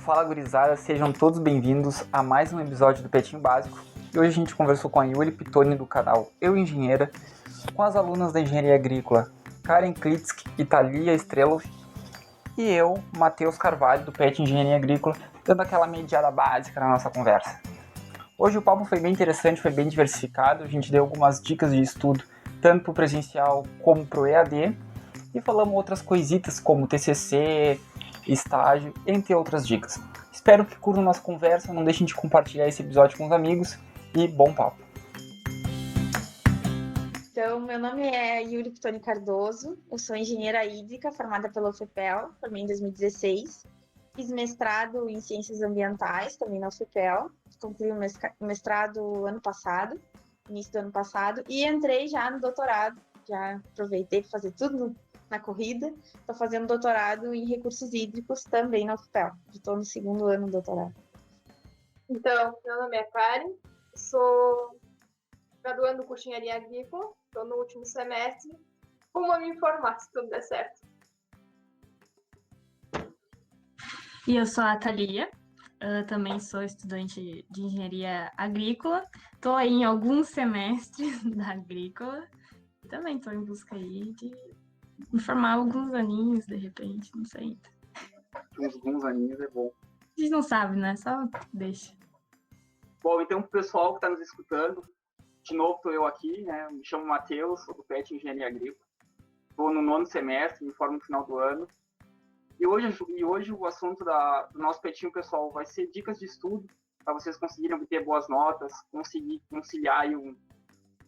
Fala gurizada, sejam todos bem-vindos a mais um episódio do Petinho Básico. E hoje a gente conversou com a Yuri Pitoni do canal Eu Engenheira, com as alunas da Engenharia Agrícola Karen Klitsk e Thalia Strelov, e eu, Matheus Carvalho, do PET Engenharia Agrícola, dando aquela mediada básica na nossa conversa. Hoje o papo foi bem interessante, foi bem diversificado, a gente deu algumas dicas de estudo, tanto para o presencial como para o EAD, e falamos outras coisitas como TCC, estágio, entre outras dicas. Espero que curtam nossa conversa, não deixem de compartilhar esse episódio com os amigos e bom papo. Então, meu nome é Yuri Pitoni Cardoso, eu sou engenheira hídrica formada pela UFPEL, formei em 2016, fiz mestrado em ciências ambientais também na UFPEL, concluí o mestrado ano passado, início do ano passado, e entrei já no doutorado, já aproveitei para fazer tudo na corrida. Estou fazendo doutorado em recursos hídricos também na UFPEL. Estou no segundo ano do doutorado. Então, meu nome é Karen, sou graduando do curso de Engenharia Agrícola, estou no último semestre. Como me informar se tudo der certo? E eu sou a Thalia, também sou estudante de Engenharia Agrícola. Estou aí em alguns semestres da Agrícola. E também estou em busca aí de me formar alguns aninhos, de repente, não sei ainda. Alguns aninhos é bom. A gente não sabe, né? Só deixa. Bom, então, para o pessoal que está nos escutando, de novo estou eu aqui, né? Me chamo Matheus, sou do PET Engenharia Agrícola. Estou no 9º semestre, me formo no final do ano. E hoje o assunto do nosso petinho, pessoal, vai ser dicas de estudo para vocês conseguirem obter boas notas, conseguir conciliar aí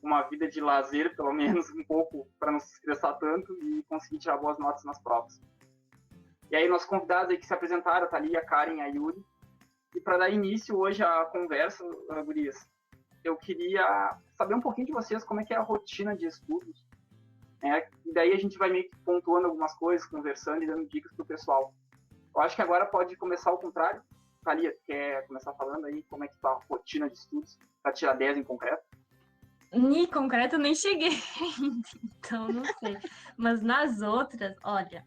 uma vida de lazer, pelo menos um pouco, para não se estressar tanto e conseguir tirar boas notas nas provas. E aí, nossos convidados aí que se apresentaram, a Thalia, a Karen e a Yuri. E para dar início hoje à conversa, gurias, eu queria saber um pouquinho de vocês, como é que é a rotina de estudos. E daí a gente vai meio que pontuando algumas coisas, conversando e dando dicas para o pessoal. Eu acho que agora pode começar ao contrário. Thalia, quer começar falando aí como é que está a rotina de estudos para tirar 10 em concreto? Em concreto eu nem cheguei ainda, então não sei. Mas nas outras, olha,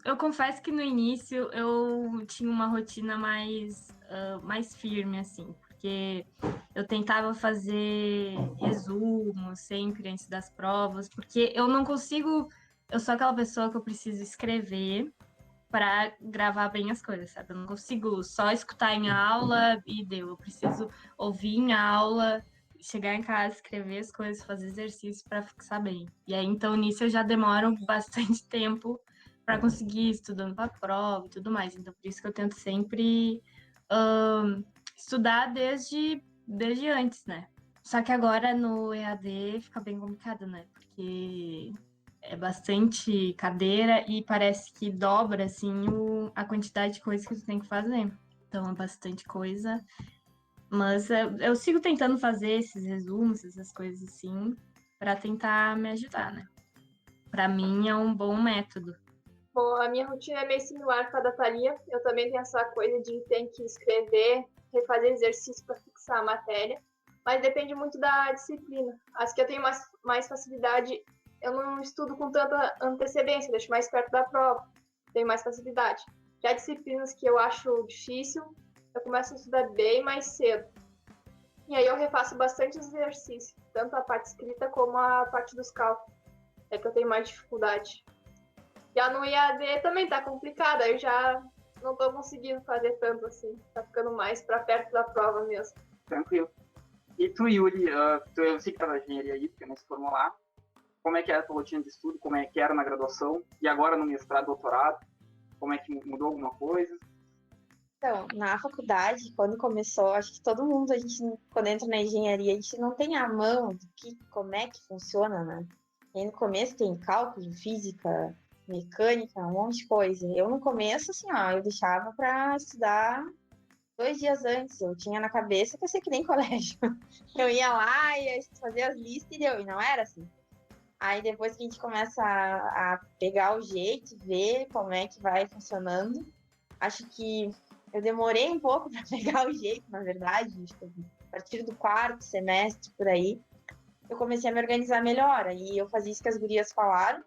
eu confesso que no início eu tinha uma rotina mais firme, assim, porque eu tentava fazer resumo sempre antes das provas, porque eu não consigo, eu sou aquela pessoa que eu preciso escrever para gravar bem as coisas, sabe? Eu não consigo só escutar em aula e deu, eu preciso ouvir em aula, chegar em casa, escrever as coisas, fazer exercício para fixar bem. E aí, então, nisso eu já demoro bastante tempo para conseguir ir estudando para a prova e tudo mais. Então, por isso que eu tento sempre estudar desde antes, né? Só que agora no EAD fica bem complicado, né? Porque é bastante cadeira e parece que dobra, assim, a quantidade de coisas que você tem que fazer. Então, é bastante coisa. Mas eu sigo tentando fazer esses resumos, essas coisas assim, para tentar me ajudar, né? Para mim é um bom método. Bom, a minha rotina é meio similar com a da Thalia. Eu também tenho essa coisa de ter que escrever, refazer exercício para fixar a matéria, mas depende muito da disciplina. As que eu tenho mais facilidade, eu não estudo com tanta antecedência, deixo mais perto da prova, tenho mais facilidade. Já disciplinas que eu acho difícil, eu começo a estudar bem mais cedo. E aí eu refaço bastante exercício, tanto a parte escrita como a parte dos cálculos. É que eu tenho mais dificuldade. Já no IAD também tá complicado, aí eu já não tô conseguindo fazer tanto assim. Tá ficando mais para perto da prova mesmo. Tranquilo. E tu, Yuri, eu sei que tá na engenharia hídrica, né, se formou lá. Como é que era a tua rotina de estudo? Como é que era na graduação? E agora no mestrado, doutorado? Como é que mudou alguma coisa? Então, na faculdade, quando começou, acho que todo mundo, quando entra na engenharia, a gente não tem a mão como é que funciona, né? E aí no começo tem cálculo, física, mecânica, um monte de coisa. Eu no começo, assim, ó, eu deixava para estudar 2 dias antes. Eu tinha na cabeça que eu sei que nem colégio. Eu ia lá, ia fazer as listas e deu. E não era assim. Aí depois que a gente começa a pegar o jeito, ver como é que vai funcionando, acho que eu demorei um pouco para pegar o jeito, na verdade. A partir do 4º semestre, por aí, eu comecei a me organizar melhor. Aí eu fazia isso que as gurias falaram.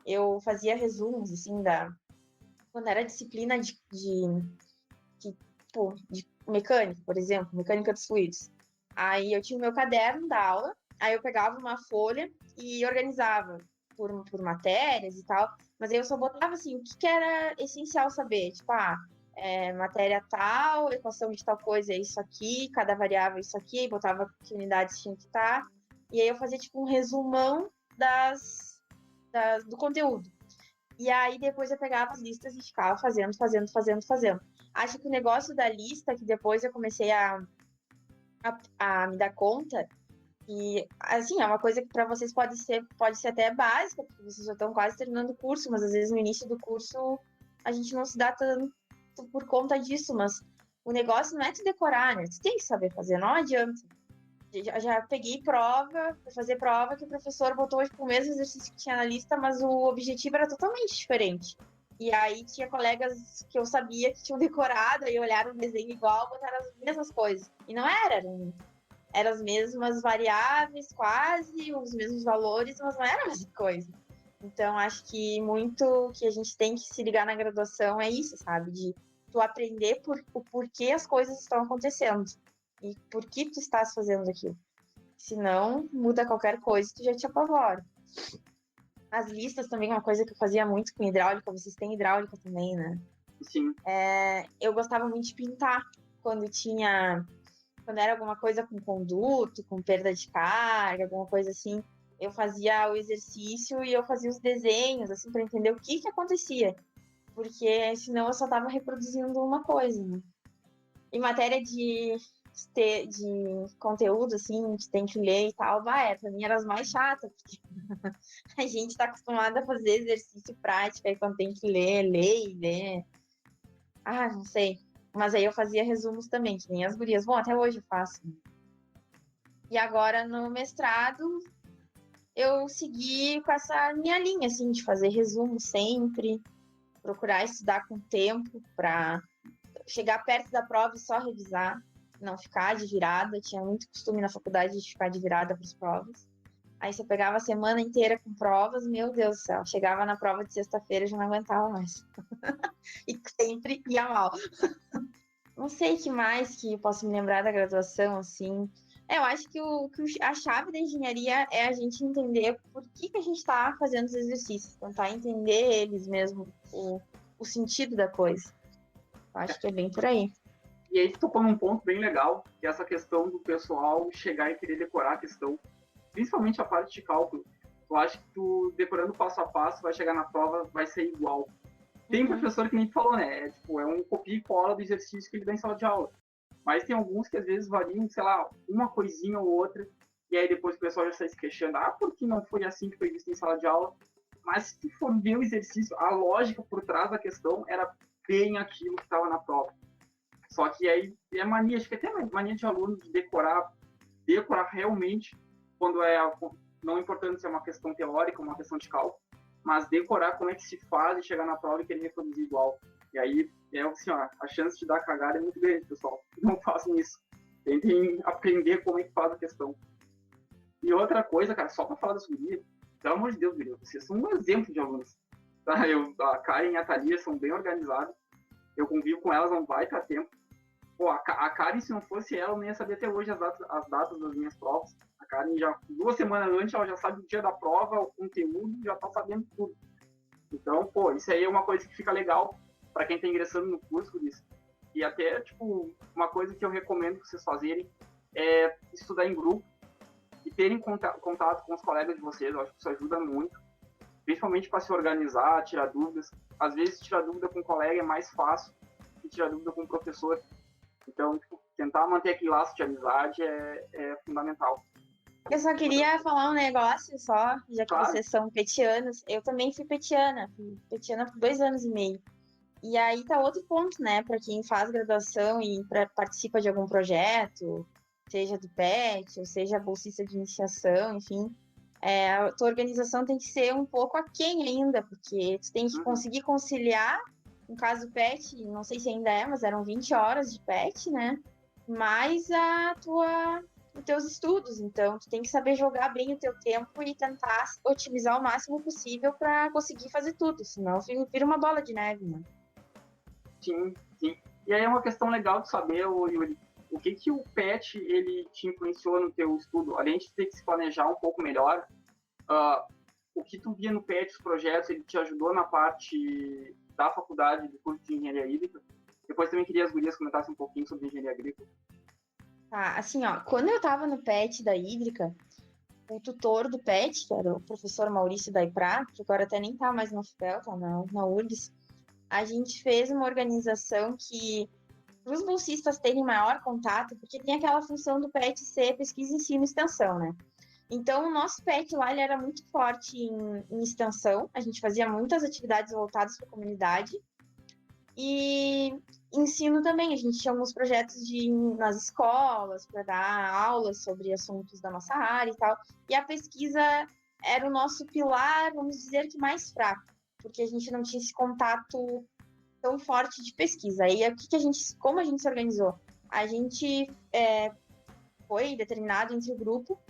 Eu fazia resumos, assim, quando era disciplina que tipo, de mecânica, por exemplo, mecânica dos fluidos. Aí eu tinha o meu caderno da aula, aí eu pegava uma folha e organizava por matérias e tal, mas aí eu só botava assim, o que era essencial saber, tipo, matéria tal, equação de tal coisa é isso aqui, cada variável é isso aqui, e botava que unidades tinha que estar, e aí eu fazia tipo um resumão do conteúdo. E aí depois eu pegava as listas e ficava fazendo. Acho que o negócio da lista, que depois eu comecei a me dar conta, e assim, é uma coisa que para vocês pode ser até básica, porque vocês já estão quase terminando o curso, mas às vezes no início do curso a gente não se dá tanto por conta disso, mas o negócio não é tu decorar, né? Tu tem que saber fazer, não adianta. Já peguei prova, para fazer prova, que o professor botou tipo, o mesmo exercício que tinha na lista, mas o objetivo era totalmente diferente. E aí tinha colegas que eu sabia que tinham decorado, aí olharam o desenho igual, botaram as mesmas coisas. E não eram as mesmas variáveis, quase, os mesmos valores, mas não era a mesma coisa. Então, acho que muito que a gente tem que se ligar na graduação é isso, sabe? De tu aprender o porquê as coisas estão acontecendo e por que tu estás fazendo aquilo. Senão, muda qualquer coisa, tu já te apavora. As listas também é uma coisa que eu fazia muito com hidráulica, vocês têm hidráulica também, né? Sim. Eu gostava muito de pintar quando era alguma coisa com conduto, com perda de carga, alguma coisa assim. Eu fazia o exercício e eu fazia os desenhos, assim, para entender o que acontecia. Porque senão eu só estava reproduzindo uma coisa, né? Em matéria de conteúdo, assim, que tem que ler e tal, pra mim eram as mais chatas, porque a gente está acostumada a fazer exercício prático, aí quando tem que ler e ler. Não sei. Mas aí eu fazia resumos também, que nem as gurias. Bom, até hoje eu faço. E agora no mestrado eu segui com essa minha linha, assim, de fazer resumo sempre, procurar estudar com tempo para chegar perto da prova e só revisar, não ficar de virada. Eu tinha muito costume na faculdade de ficar de virada para as provas. Aí você pegava a semana inteira com provas, meu Deus do céu, chegava na prova de sexta-feira e já não aguentava mais. E sempre ia mal. Não sei o que mais que eu posso me lembrar da graduação, assim. Eu acho que a chave da engenharia é a gente entender por que a gente está fazendo os exercícios, tentar entender eles mesmo, o sentido da coisa. Eu acho que é bem por aí. E aí tu tocou num ponto bem legal, que é essa questão do pessoal chegar e querer decorar a questão, principalmente a parte de cálculo. Tu acha que tu, decorando passo a passo, vai chegar na prova, vai ser igual. Tem professor que nem tu falou, né? É um copia e cola do exercício que ele dá em sala de aula. Mas tem alguns que às vezes variam, sei lá, uma coisinha ou outra, e aí depois o pessoal já sai se queixando, por que não foi assim que foi visto em sala de aula? Mas se tu for ver o exercício, a lógica por trás da questão era bem aquilo que estava na prova. Só que aí é mania, acho que até mania de aluno de decorar realmente, quando não importando se é uma questão teórica, uma questão de cálculo, mas decorar como é que se faz e chegar na prova e querer reproduzir igual. E aí, assim, a chance de dar cagada é muito grande, pessoal. Não façam isso. Tentem aprender como é que faz a questão. E outra coisa, cara, só para falar das gurias, pelo amor de Deus, gurias, vocês são um exemplo de alunos. Tá? A Karen e a Thalia são bem organizadas. Eu convivo com elas há um baita tempo. Pô, a Karen, se não fosse ela, eu não ia saber até hoje as datas das minhas provas. A Karen já, 2 semanas antes, ela já sabe o dia da prova, o conteúdo, já tá sabendo tudo. Então, pô, isso aí é uma coisa que fica legal para quem tá ingressando no curso disso. E até, tipo, uma coisa que eu recomendo vocês fazerem é estudar em grupo e terem contato com os colegas de vocês. Eu acho que isso ajuda muito, principalmente para se organizar, tirar dúvidas. Às vezes, tirar dúvida com um colega é mais fácil que tirar dúvida com um professor. Então, tipo, tentar manter aquele laço de amizade é fundamental. Eu só queria falar um negócio só, já que Claro. vocês são petianos. Eu também fui petiana por 2 anos e meio. E aí tá outro ponto, né, para quem faz graduação e participa de algum projeto, seja do PET, ou seja bolsista de iniciação, enfim. A tua organização tem que ser um pouco aquém ainda, porque tu tem que conseguir conciliar, no caso do PET, não sei se ainda mas eram 20 horas de PET, né, mais os teus estudos. Então, tu tem que saber jogar bem o teu tempo e tentar otimizar o máximo possível para conseguir fazer tudo, senão vira uma bola de neve, né? Sim, sim. E aí é uma questão legal de saber, Yuri, o que o PET ele te influenciou no teu estudo? Além de ter que se planejar um pouco melhor, o que tu via no PET, os projetos, ele te ajudou na parte da faculdade do curso de engenharia hídrica? Depois também queria as gurias comentassem um pouquinho sobre engenharia agrícola. Tá, assim, ó, quando eu tava no PET da hídrica, o tutor do PET, que era o professor Maurício Daiprá, que agora até nem tá mais na UFPEL, tá na URGS, a gente fez uma organização que, para os bolsistas terem maior contato, porque tem aquela função do PET ser pesquisa, ensino e extensão, né? Então, o nosso PET lá, ele era muito forte em extensão, a gente fazia muitas atividades voltadas para a comunidade, e ensino também, a gente tinha alguns projetos nas escolas para dar aulas sobre assuntos da nossa área e tal. E a pesquisa era o nosso pilar, vamos dizer que mais fraco, porque a gente não tinha esse contato tão forte de pesquisa. Aí como a gente se organizou? A gente foi determinado entre o grupo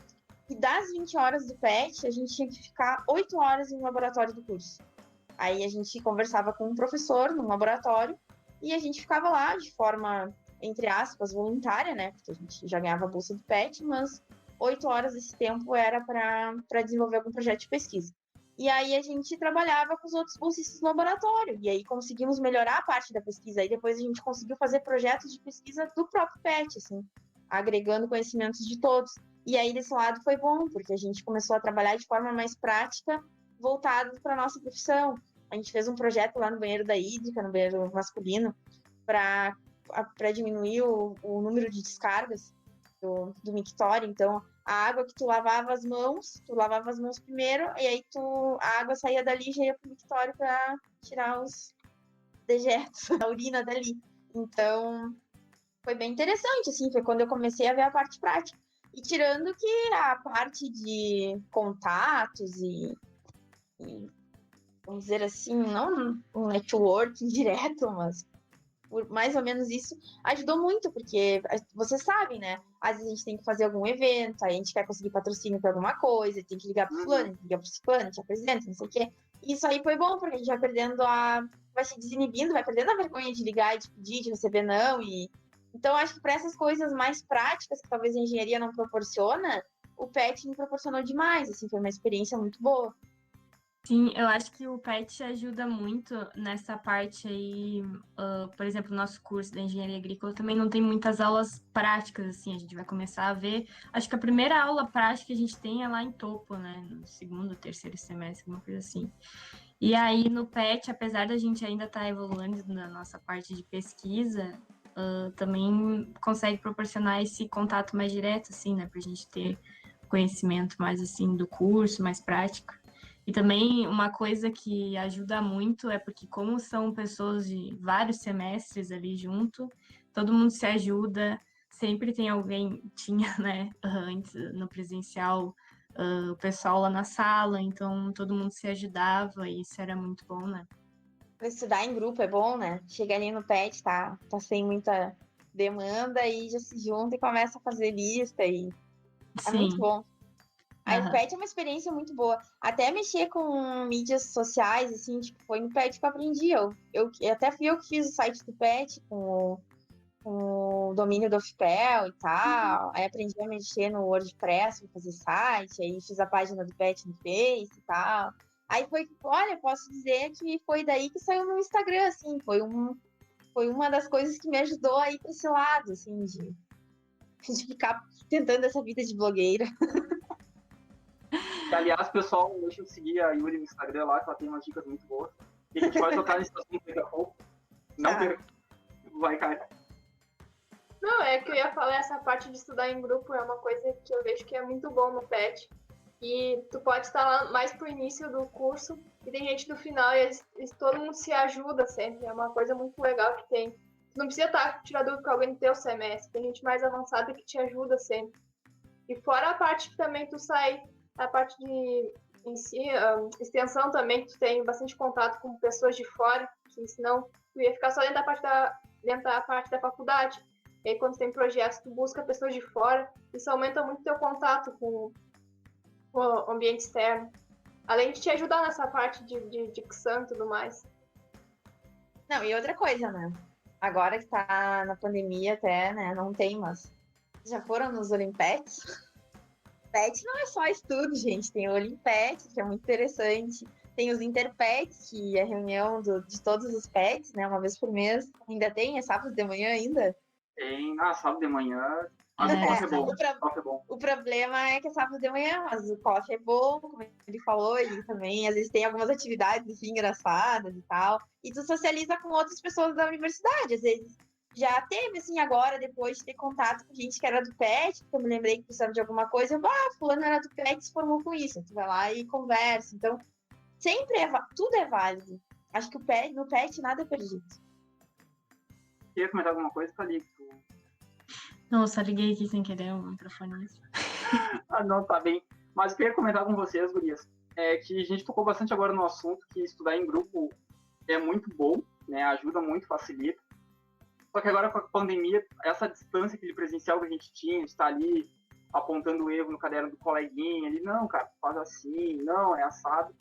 e das 20 horas do PET, a gente tinha que ficar 8 horas no laboratório do curso. Aí a gente conversava com um professor no laboratório e a gente ficava lá de forma, entre aspas, voluntária, né? Porque a gente já ganhava a bolsa do PET, mas 8 horas desse tempo era para desenvolver algum projeto de pesquisa. E aí a gente trabalhava com os outros bolsistas do laboratório. E aí conseguimos melhorar a parte da pesquisa. Aí depois a gente conseguiu fazer projetos de pesquisa do próprio PET, assim, agregando conhecimentos de todos. E aí desse lado foi bom, porque a gente começou a trabalhar de forma mais prática, voltado para a nossa profissão. A gente fez um projeto lá no banheiro da hídrica, no banheiro masculino, para diminuir o número de descargas do mictório. Então, a água que tu lavava as mãos primeiro, e aí a água saía dali e já ia pro mictório para tirar os dejetos da urina dali. Então, foi bem interessante, assim, foi quando eu comecei a ver a parte prática. E tirando que a parte de contatos e vamos dizer assim, não um networking direto, mas por mais ou menos isso ajudou muito, porque você sabe, né? Às vezes a gente tem que fazer algum evento, aí a gente quer conseguir patrocínio para alguma coisa, tem que ligar pro fulano, tem que ligar pro ciclano, te apresenta, não sei o quê. E isso aí foi bom, porque a gente vai se desinibindo, vai perdendo a vergonha de ligar e de pedir, de receber não. Então, acho que para essas coisas mais práticas, que talvez a engenharia não proporciona, o PET me proporcionou demais, assim, foi uma experiência muito boa. Sim, eu acho que o PET ajuda muito nessa parte aí, por exemplo, o nosso curso da engenharia agrícola também não tem muitas aulas práticas, assim, a gente vai começar a ver, acho que a primeira aula prática que a gente tem é lá em Topo, né, no segundo, terceiro semestre, alguma coisa assim. E aí no PET, apesar da gente ainda estar evoluindo na nossa parte de pesquisa, também consegue proporcionar esse contato mais direto, assim, né, pra gente ter conhecimento mais, assim, do curso, mais prático. E também uma coisa que ajuda muito é porque, como são pessoas de vários semestres ali junto, todo mundo se ajuda, sempre tem alguém, tinha, né, antes no presencial, o pessoal lá na sala, então todo mundo se ajudava e isso era muito bom, né? Pra estudar em grupo é bom, né? Chega ali no PET, tá sem muita demanda e já se junta e começa a fazer lista e é muito Sim. bom. Aí o Aham. PET é uma experiência muito boa. Até mexer com mídias sociais, assim, tipo, foi no PET que eu aprendi. Até fui eu que fiz o site do PET com o domínio do UFPEL e tal. Aí aprendi a mexer no WordPress para fazer site. Aí fiz a página do PET no Face e tal. Aí olha, posso dizer que foi daí que saiu no Instagram, assim. Foi uma das coisas que me ajudou a ir para esse lado, assim, de ficar tentando essa vida de blogueira. E, aliás, pessoal, deixa eu seguir a Yuri no Instagram lá, que ela tem umas dicas muito boas. E a gente vai tocar nesse assunto daqui a pouco. Não Tá. perca. Vai, Caio. Não, é que eu ia falar, essa parte de estudar em grupo é uma coisa que eu vejo que é muito bom no PET. E tu pode estar lá mais pro início do curso e tem gente do final e todo mundo se ajuda sempre. É uma coisa muito legal que tem. Tu não precisa estar tirar dúvida com alguém do teu semestre. Tem gente mais avançada que te ajuda sempre. E fora a parte que também tu sai, a parte de extensão também, que tu tem bastante contato com pessoas de fora, que senão tu ia ficar só dentro da parte da faculdade. E aí quando tem projetos, tu busca pessoas de fora, isso aumenta muito teu contato com o ambiente externo. Além de te ajudar nessa parte de dicção e tudo mais. Não, e outra coisa, né? Agora que tá na pandemia até, né? Não tem, mas já foram nos Olimpets? PET não é só estudo, gente. Tem o Olimpet, que é muito interessante. Tem os Interpets, que é a reunião de todos os pets, né? Uma vez por mês. Ainda tem? É sábado de manhã ainda? Tem, sábado de manhã, mas o É, coffee é bom. O, Coffee é bom. o problema é que é sábado de manhã, mas o coffee é bom, como ele falou, e também às vezes tem algumas atividades assim, engraçadas e tal. E tu socializa com outras pessoas da universidade, às vezes. Já teve, assim, agora, depois de ter contato com gente que era do PET, porque eu me lembrei que precisava de alguma coisa, fulano era do PET e se formou com isso. Tu vai lá e conversa. Então, sempre tudo é válido. Acho que no PET nada é perdido. Queria comentar alguma coisa, Thalia? Não, eu só liguei aqui sem querer o microfone. Não, tá bem. Mas eu queria comentar com vocês, gurias, que a gente tocou bastante agora no assunto que estudar em grupo é muito bom, né? Ajuda muito, facilita. Só que agora com a pandemia, essa distância aquele presencial que a gente tinha, de estar ali apontando o erro no caderno do coleguinha, ele, não, cara, faz assim, não, é assado,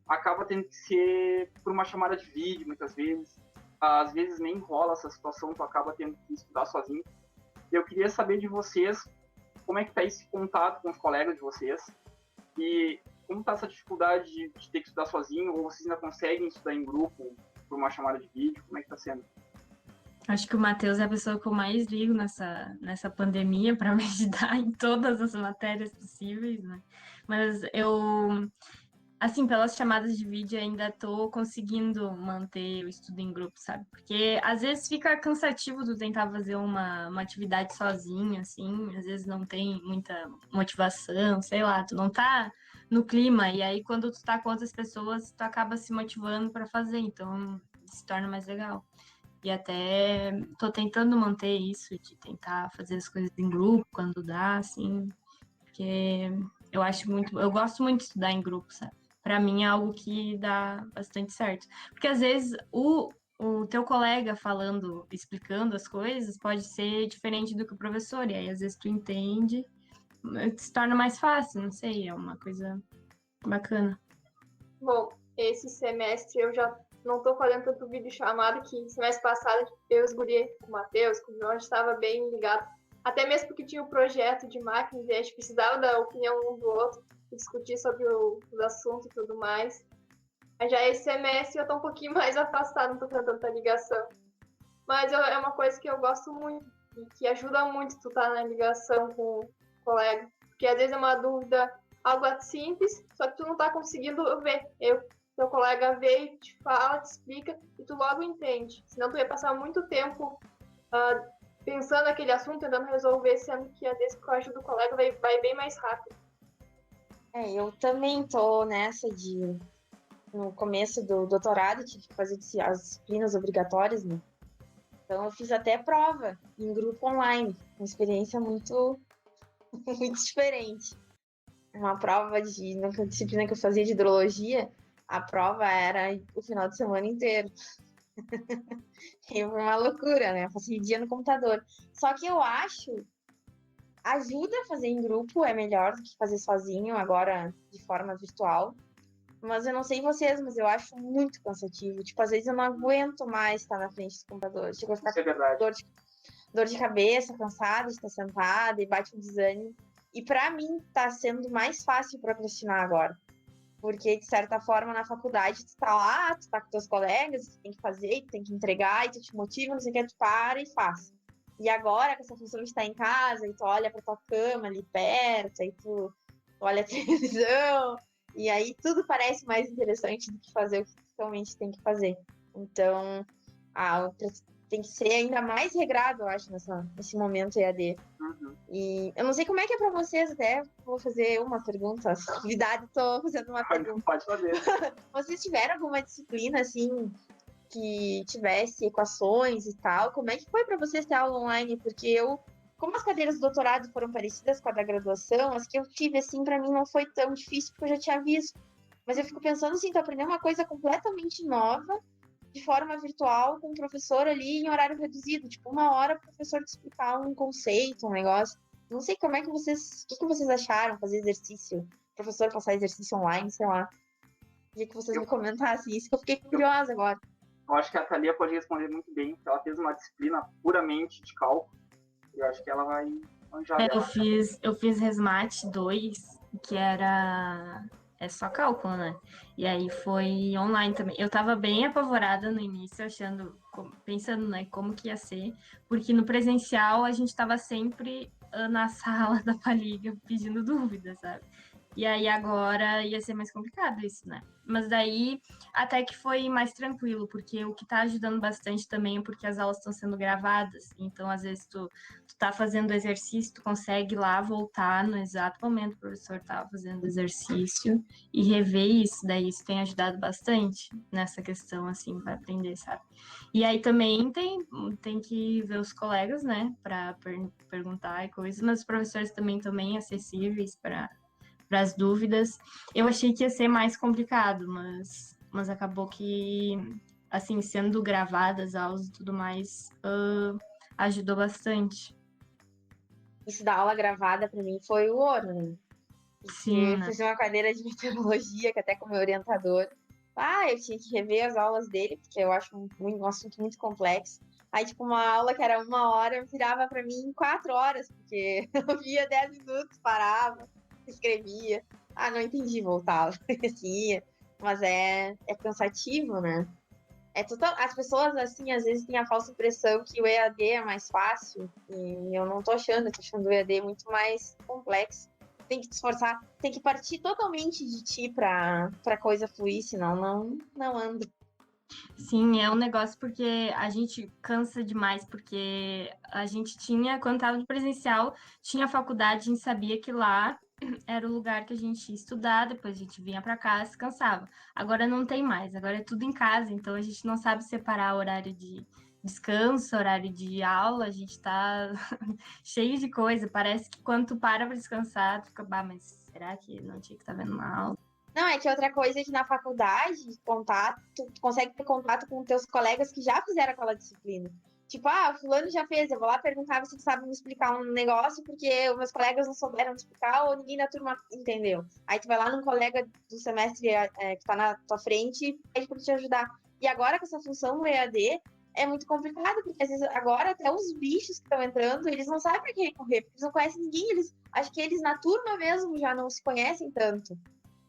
acaba tendo que ser por uma chamada de vídeo, muitas vezes. Às vezes nem rola essa situação, tu acaba tendo que estudar sozinho. Eu queria saber de vocês como é que tá esse contato com os colegas de vocês e como tá essa dificuldade de ter que estudar sozinho, ou vocês ainda conseguem estudar em grupo por uma chamada de vídeo, como é que tá sendo? Acho que o Matheus é a pessoa que eu mais ligo nessa pandemia para me ajudar em todas as matérias possíveis, né? Mas eu, assim, pelas chamadas de vídeo ainda tô conseguindo manter o estudo em grupo, sabe? Porque às vezes fica cansativo tu tentar fazer uma atividade sozinho, assim, às vezes não tem muita motivação, sei lá, tu não tá no clima, e aí quando tu tá com outras pessoas, tu acaba se motivando para fazer, então se torna mais legal. E até tô tentando manter isso, de tentar fazer as coisas em grupo quando dá, assim, porque eu gosto muito de estudar em grupo, sabe? Para mim é algo que dá bastante certo. Porque às vezes o teu colega falando, explicando as coisas, pode ser diferente do que o professor, e aí às vezes tu entende, se torna mais fácil, não sei, é uma coisa bacana. Bom, esse semestre eu já não estou fazendo tanto vídeo chamado que semestre passado eu e os guri, com o Matheus, com o Jorge, estava bem ligado. Até mesmo porque tinha o projeto de máquinas e a gente precisava da opinião um do outro, discutir sobre os assuntos e tudo mais. Mas já esse semestre eu estou um pouquinho mais afastado, não estou tendo tanta ligação. Mas é uma coisa que eu gosto muito e que ajuda muito tu estar na ligação com o colega. Porque às vezes é uma dúvida, algo simples, só que tu não tá conseguindo ver. Teu colega vê e te fala, te explica e tu logo entende. Senão tu ia passar muito tempo pensando naquele assunto, tentando resolver, sendo que às vezes com a ajuda do colega vai bem mais rápido. Eu também tô nessa no começo do doutorado, tive que fazer as disciplinas obrigatórias, né? Então eu fiz até prova em grupo online, uma experiência muito, muito diferente. Uma prova na disciplina que eu fazia de hidrologia, a prova era o final de semana inteiro. E foi uma loucura, né? Eu passei dia no computador. Só que eu acho, ajuda a fazer em grupo, é melhor do que fazer sozinho, agora de forma virtual. Mas eu não sei vocês, mas eu acho muito cansativo. Tipo, às vezes eu não aguento mais estar na frente do computador. Chego a ficar Isso é verdade. dor de cabeça, cansada de estar sentada e bate um desânimo. E para mim tá sendo mais fácil procrastinar agora. Porque, de certa forma, na faculdade, tu tá lá, tu tá com teus colegas, tu tem que fazer, tu tem que entregar, e tu te motiva, não sei o que, tu para e faz. E agora, com essa função de estar em casa, e tu olha pra tua cama ali perto, aí tu olha a televisão, e aí tudo parece mais interessante do que fazer o que tu realmente tem que fazer. Então, tem que ser ainda mais regrado, eu acho, nesse momento EAD. Uhum. E eu não sei como é que é pra vocês, até vou fazer uma pergunta. Convidado, tô fazendo uma pergunta. Pode fazer. Vocês tiveram alguma disciplina, assim, que tivesse equações e tal? Como é que foi pra vocês ter aula online? Porque como as cadeiras do doutorado foram parecidas com a da graduação, as que eu tive, assim, pra mim não foi tão difícil, porque eu já tinha visto. Mas eu fico pensando, assim, tu aprender uma coisa completamente nova, de forma virtual, com o professor ali em horário reduzido. Tipo, 1 hora o professor te explicar um conceito, um negócio. Não sei como é que vocês... O que vocês acharam? Fazer exercício? O professor passar exercício online, sei lá. Queria que vocês me comentassem isso, que eu fiquei curiosa agora. Eu acho que a Thalia pode responder muito bem, porque ela fez uma disciplina puramente de cálculo, e eu acho que ela vai manjar Eu dela. fiz Resmate 2, que era só cálculo, né? E aí foi online também. Eu tava bem apavorada no início, achando, pensando, né, como que ia ser, porque no presencial a gente tava sempre na sala da Paliga pedindo dúvidas, sabe? E aí agora ia ser mais complicado isso, né? Mas daí até que foi mais tranquilo, porque o que tá ajudando bastante também é porque as aulas estão sendo gravadas. Então, às vezes, tu tá fazendo exercício, tu consegue ir lá voltar no exato momento que o professor tava fazendo exercício e rever isso. Daí isso tem ajudado bastante nessa questão, assim, para aprender, sabe? E aí também tem que ver os colegas, né, para perguntar e coisas, mas os professores também acessíveis para as dúvidas. Eu achei que ia ser mais complicado, mas acabou que, assim, sendo gravadas aulas e tudo mais, ajudou bastante. Isso da aula gravada pra mim foi o ouro, né? Porque Sim, eu né? fiz uma cadeira de meteorologia, que até com o meu orientador. Ah, eu tinha que rever as aulas dele, porque eu acho um assunto muito complexo. Aí, tipo, uma aula que era 1 hora, eu virava pra mim em 4 horas, porque eu via 10 minutos, parava, escrevia. Ah, não entendi, voltava, assim ia. Mas é cansativo, né? É total... As pessoas, assim, às vezes têm a falsa impressão que o EAD é mais fácil, e eu não tô achando, eu tô achando o EAD muito mais complexo. Tem que te esforçar, tem que partir totalmente de ti pra coisa fluir, senão não anda. Sim, é um negócio porque a gente cansa demais, porque a gente tinha, quando estava no presencial, tinha faculdade, a gente sabia que lá era o lugar que a gente ia estudar, depois a gente vinha para casa, descansava. Agora não tem mais, agora é tudo em casa, então a gente não sabe separar horário de descanso, horário de aula, a gente tá cheio de coisa. Parece que quando tu para descansar, tu fica, bah, mas será que não tinha que estar vendo uma aula? Não, é que outra coisa é que na faculdade, contato, tu consegue ter contato com teus colegas que já fizeram aquela disciplina. Tipo, ah, fulano já fez, eu vou lá perguntar se tu sabe me explicar um negócio, porque os meus colegas não souberam me explicar ou ninguém da turma entendeu. Aí tu vai lá num colega do semestre que tá na tua frente e pede pra te ajudar. E agora com essa função do EAD, é muito complicado, porque às vezes agora até os bichos que estão entrando, eles não sabem pra que recorrer, porque eles não conhecem ninguém, acho que eles na turma mesmo já não se conhecem tanto.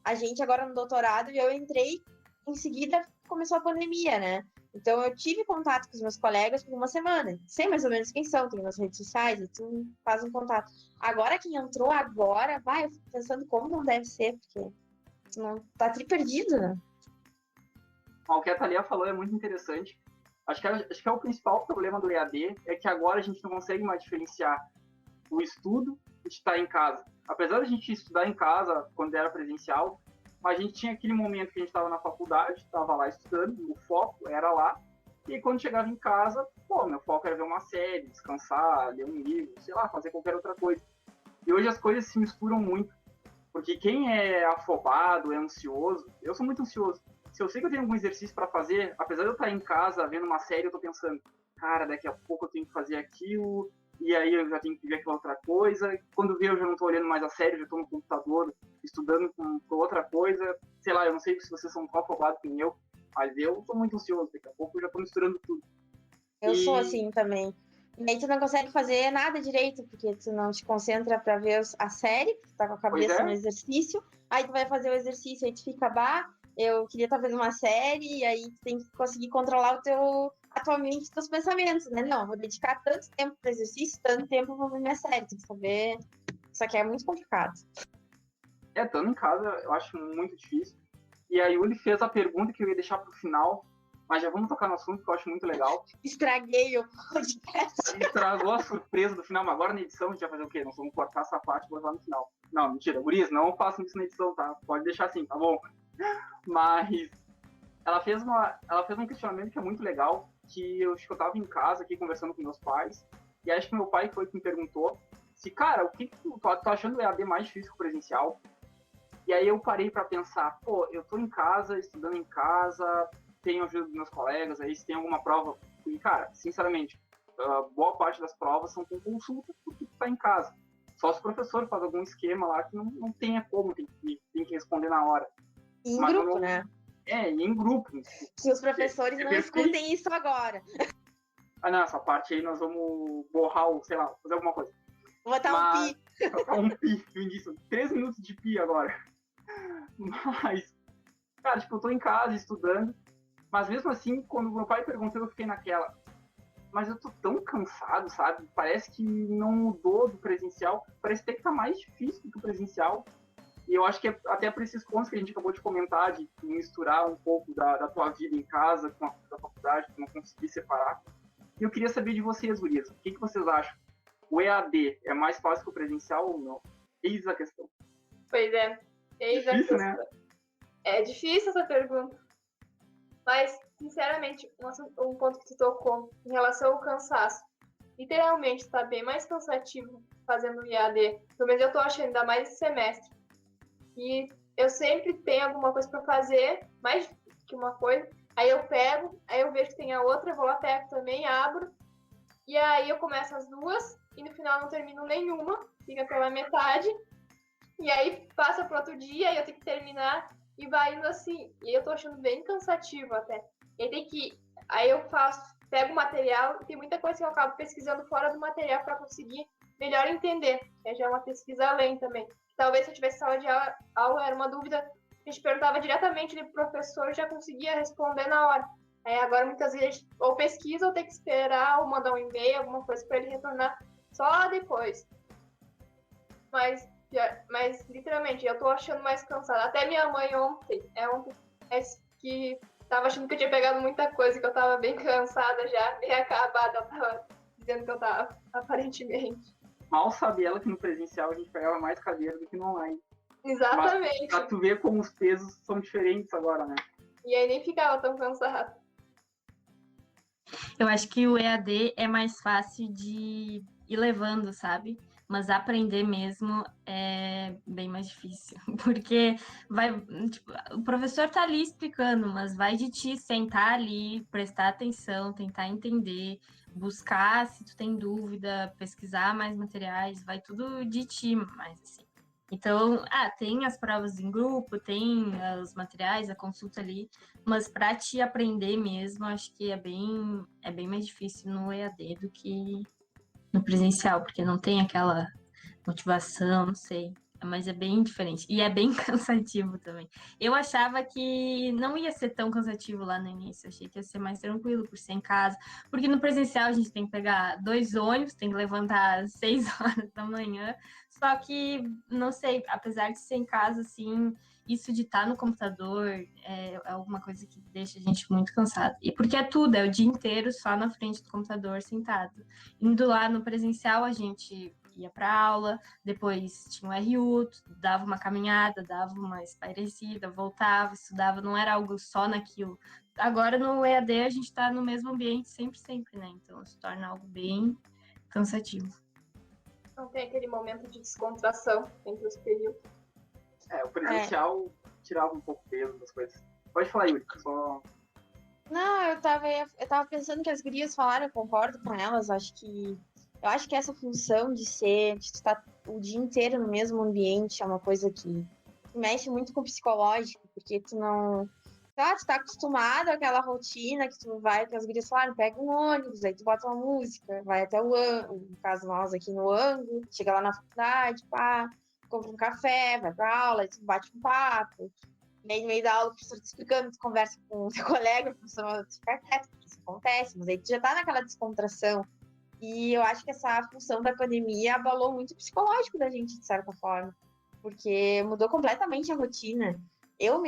A gente agora no doutorado, eu entrei, em seguida começou a pandemia, né? Então eu tive contato com os meus colegas por 1 semana. Sei mais ou menos quem são, tem nas redes sociais, e tu faz um contato. Agora quem entrou agora, vai, eu fico pensando como não deve ser, porque tu não tá tri perdido, né? O que a Thalia falou é muito interessante. Acho que é o principal problema do EAD, é que agora a gente não consegue mais diferenciar o estudo de estar em casa. Apesar de a gente estudar em casa quando era presencial, a gente tinha aquele momento que a gente estava na faculdade, estava lá estudando, o foco era lá, e quando chegava em casa, pô, meu foco era ver uma série, descansar, ler um livro, sei lá, fazer qualquer outra coisa. E hoje as coisas se misturam muito, porque quem é afobado, é ansioso, eu sou muito ansioso. Se eu sei que eu tenho algum exercício para fazer, apesar de eu estar em casa vendo uma série, eu tô pensando, cara, daqui a pouco eu tenho que fazer aquilo, e aí eu já tenho que ver aquela outra coisa. Quando vê, eu já não tô olhando mais a série, já tô no computador, estudando com outra coisa. Sei lá, eu não sei se vocês são tão afobados que nem eu, mas eu tô muito ansioso, daqui a pouco eu já tô misturando tudo. Eu sou assim também. E aí tu não consegue fazer nada direito, porque tu não te concentra pra ver a série, porque tu tá com a Pois cabeça no é, exercício, aí tu vai fazer o exercício, aí tu fica, bah, eu queria estar vendo uma série, e aí tu tem que conseguir controlar a tua mente e os teus pensamentos, né? Não, vou dedicar tanto tempo pro exercício, tanto tempo pra ver minha série, tem que saber. Isso aqui é muito complicado. estando em casa, eu acho muito difícil. E a Yuli fez a pergunta que eu ia deixar pro final, mas já vamos tocar no assunto que eu acho muito legal. Estraguei o podcast. Estragou a surpresa do final, mas agora na edição a gente vai fazer o quê? Nós vamos cortar essa parte e botar no final. Não, mentira, Gurias, não façam isso na edição, tá? Pode deixar assim, tá bom? Mas ela fez um questionamento que é muito legal, que eu acho que eu tava em casa aqui conversando com meus pais, e acho que meu pai foi que me perguntou se, cara, o que tu tá achando o EAD mais difícil que o presencial? E aí eu parei para pensar, pô, eu tô em casa, estudando em casa, tenho ajuda dos meus colegas, aí se tem alguma prova, e cara, sinceramente, boa parte das provas são com consulta porque tu tá em casa. Só se o professor faz algum esquema lá que não tenha como, tem que responder na hora. Em Mas grupo, né? E em grupo. Que os professores não escutem isso agora. Ah, não, essa parte aí nós vamos borrar, sei lá, fazer alguma coisa. Vou botar um pi. Botar um pi no início. 3 minutos de pi agora. Mas, cara, tipo, eu tô em casa estudando, mas mesmo assim, quando meu pai perguntou, eu fiquei naquela. Mas eu tô tão cansado, sabe? Parece que não mudou do presencial, parece até que tá mais difícil do que o presencial. E eu acho que até por esses pontos que a gente acabou de comentar, de misturar um pouco da tua vida em casa com a da faculdade, de não conseguir separar. E eu queria saber de vocês, gurias, o que vocês acham? O EAD é mais fácil que o presencial ou não? Eis a questão. Pois é. Eis Difícil, a né? questão. É difícil essa pergunta. Mas, sinceramente, um ponto que tu tocou em relação ao cansaço. Literalmente, tá bem mais cansativo fazendo IAD. Pelo menos eu tô achando, ainda mais esse semestre. E eu sempre tenho alguma coisa para fazer, mais que uma coisa. Aí eu pego, aí eu vejo que tem a outra, eu vou lá, pego também, abro. E aí eu começo as duas, e no final não termino nenhuma, fica pela metade. E aí passa pro outro dia, e eu tenho que terminar, e vai indo assim. E eu tô achando bem cansativo até. E tem que. Aí eu pego o material, e tem muita coisa que eu acabo pesquisando fora do material para conseguir melhor entender. Que já é uma pesquisa além também. Talvez se eu tivesse sala de aula, era uma dúvida, a gente perguntava diretamente pro professor e já conseguia responder na hora. Aí agora muitas vezes ou pesquisa ou tem que esperar ou mandar um e-mail, alguma coisa para ele retornar só depois. Mas literalmente, eu tô achando mais cansada. Até minha mãe ontem que tava achando que eu tinha pegado muita coisa, que eu tava bem cansada já, bem acabada, ela tava dizendo que eu tava, aparentemente. Mal sabe ela que no presencial a gente pegava mais cadeira do que no online. Exatamente. Mas pra tu ver como os pesos são diferentes agora, né? E aí nem ficava tão cansada. Eu acho que o EAD é mais fácil de ir levando, sabe? Mas aprender mesmo é bem mais difícil, porque tipo, o professor tá ali explicando, mas vai de ti sentar ali, prestar atenção, tentar entender, buscar se tu tem dúvida, pesquisar mais materiais, vai tudo de ti, mais assim. Então, tem as provas em grupo, tem os materiais, a consulta ali, mas para te aprender mesmo, acho que é bem mais difícil no EAD do que no presencial, porque não tem aquela motivação, não sei. Mas é bem diferente. E é bem cansativo também. Eu achava que não ia ser tão cansativo lá no início. Achei que ia ser mais tranquilo por ser em casa. Porque no presencial a gente tem que pegar 2 ônibus, tem que levantar às 6 horas da manhã. Só que, não sei, apesar de ser em casa, assim, isso de estar no computador é alguma coisa que deixa a gente muito cansado. E porque é tudo, é o dia inteiro só na frente do computador, sentado. Indo lá no presencial, a gente ia para aula, depois tinha o RU, dava uma caminhada, dava uma espairecida, voltava, estudava, não era algo só naquilo. Agora no EAD a gente está no mesmo ambiente sempre, né? Então se torna algo bem cansativo. Não tem aquele momento de descontração entre os períodos. O presencial tirava um pouco o peso das coisas. Pode falar, Yuri, só... Não, eu tava pensando que as gurias falaram, eu concordo com elas, eu acho que essa função de estar o dia inteiro no mesmo ambiente é uma coisa que mexe muito com o psicológico, porque tu não... tu tá acostumado àquela rotina que tu vai, que as gurias falaram, pega um ônibus, aí tu bota uma música, vai até o ângulo, no caso nós aqui no ângulo, chega lá na faculdade, compra um café, vai pra aula, aí tu bate um papo, e aí no meio da aula o professor te explicando, tu conversa com o teu colega, o professor manda tu ficar quieto, porque isso acontece, mas aí tu já tá naquela descontração. E eu acho que essa função da pandemia abalou muito o psicológico da gente, de certa forma, porque mudou completamente a rotina. Eu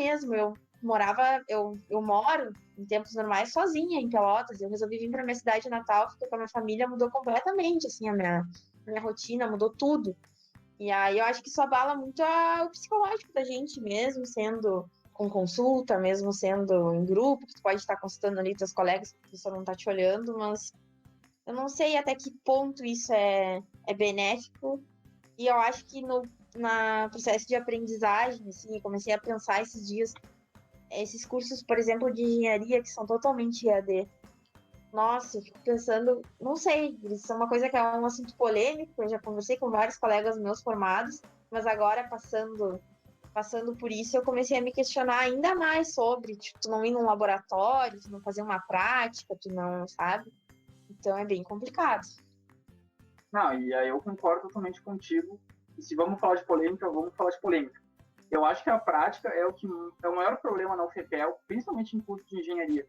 moro em tempos normais sozinha em Pelotas, eu resolvi vir para minha cidade natal, ficar com a minha família, mudou completamente, assim, a minha rotina, mudou tudo. E aí eu acho que isso abala muito o psicológico da gente, mesmo sendo com consulta, mesmo sendo em grupo, que tu pode estar consultando ali teus colegas, que o professor não tá te olhando, mas eu não sei até que ponto isso é benéfico. E eu acho que no processo de aprendizagem, assim, eu comecei a pensar esses dias, esses cursos, por exemplo, de engenharia, que são totalmente EAD. Nossa, eu fico pensando, não sei, isso é uma coisa que é um assunto polêmico, eu já conversei com vários colegas meus formados, mas agora passando passando por isso, eu comecei a me questionar ainda mais sobre, tipo, tu não ir num laboratório, tu não fazer uma prática, tu não, sabe? Então é bem complicado. Não, e aí eu concordo totalmente contigo. E se vamos falar de polêmica, vamos falar de polêmica. Eu acho que a prática é é o maior problema na UFPEL, principalmente em curso de engenharia.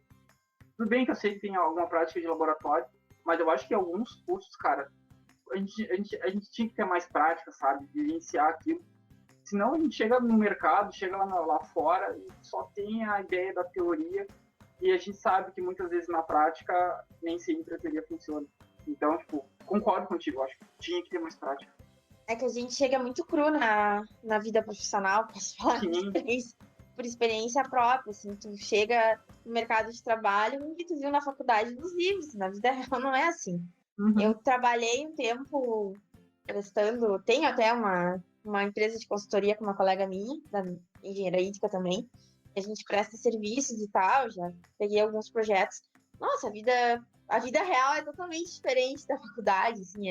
Tudo bem que eu sei que tem alguma prática de laboratório, mas eu acho que alguns cursos, cara, a gente tinha que ter mais prática, sabe? Vivenciar aquilo. Senão a gente chega no mercado, chega lá fora e só tem a ideia da teoria e a gente sabe que muitas vezes na prática nem sempre a teoria funciona. Então, tipo, concordo contigo, acho que tinha que ter mais prática. É que a gente chega muito cru na vida profissional, posso falar Sim. por experiência própria, assim, tu chega no mercado de trabalho e tu viu na faculdade nos livros, na vida real não é assim. Uhum. Eu trabalhei um tempo prestando, tenho até uma empresa de consultoria com uma colega minha, da engenharia hídrica também, a gente presta serviços e tal, já peguei alguns projetos. Nossa, a vida real é totalmente diferente da faculdade, assim,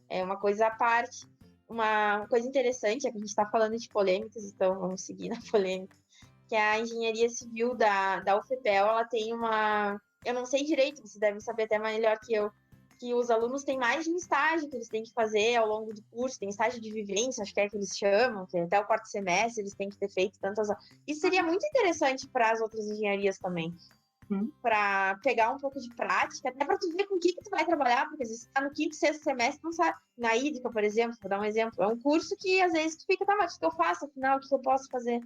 é uma coisa à parte. Uma coisa interessante é que a gente está falando de polêmicas, então vamos seguir na polêmica, que a engenharia civil da UFPEL, ela tem uma... Eu não sei direito, você deve saber até melhor que eu, que os alunos têm mais de um estágio que eles têm que fazer ao longo do curso, tem estágio de vivência, acho que é que eles chamam, que até o quarto semestre eles têm que ter feito tantas... Isso seria muito interessante para as outras engenharias também. Para pegar um pouco de prática, até para tu ver com o que tu vai trabalhar, porque às vezes tu tá no quinto, sexto semestre, não sabe. Na hídrica, por exemplo, vou dar um exemplo, é um curso que às vezes tu fica, tá, mas o que eu faço, afinal, o que eu posso fazer?